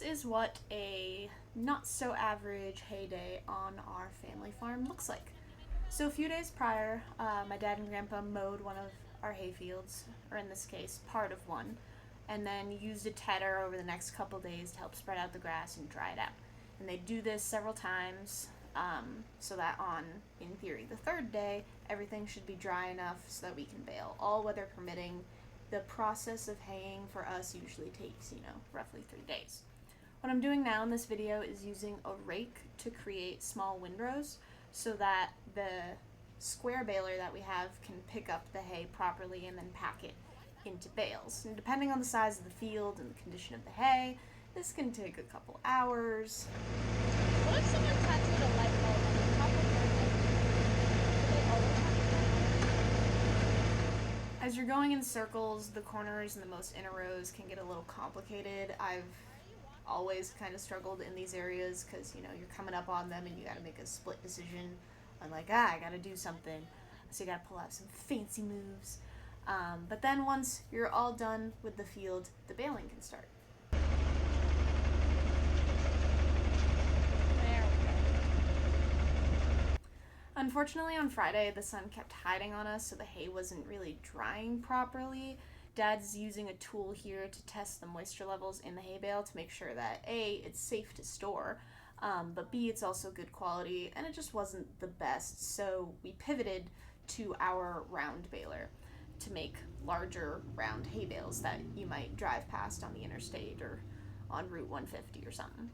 is what a not-so-average hay day on our family farm looks like. So a few days prior, my dad and grandpa mowed one of our hay fields, or in this case, part of one, and then used a tedder over the next couple days to help spread out the grass and dry it out. And they do this several times so that on, in theory, the third day, everything should be dry enough so that we can bale, all weather permitting. The process of haying for us usually takes, roughly 3 days. What I'm doing now in this video is using a rake to create small windrows so that the square baler that we have can pick up the hay properly and then pack it into bales. And depending on the size of the field and the condition of the hay, this can take a couple hours. What if someone tattooed a light bulb on the top of their head? Do they always have to do? As you're going in circles, the corners and the most inner rows can get a little complicated. I've always kind of struggled in these areas because, you're coming up on them and you got to make a split decision on I got to do something. So you got to pull out some fancy moves. But then once you're all done with the field, the baling can start. Unfortunately, on Friday, the sun kept hiding on us, so the hay wasn't really drying properly. Dad's using a tool here to test the moisture levels in the hay bale to make sure that A, it's safe to store, but B, it's also good quality, and it just wasn't the best, so we pivoted to our round baler to make larger round hay bales that you might drive past on the interstate or on Route 150 or something.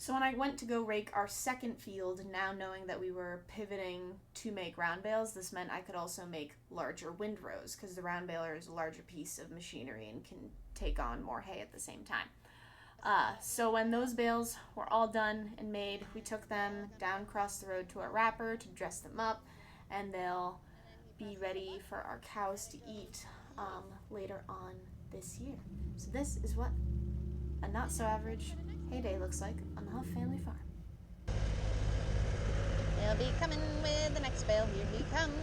So when I went to go rake our second field, now knowing that we were pivoting to make round bales, this meant I could also make larger windrows because the round baler is a larger piece of machinery and can take on more hay at the same time. So when those bales were all done and made, we took them down across the road to our wrapper to dress them up, and they'll be ready for our cows to eat later on this year. So this is what a not-so-average hay day looks like on the Huff Family Farm. He'll be coming with the next bale. Here he comes.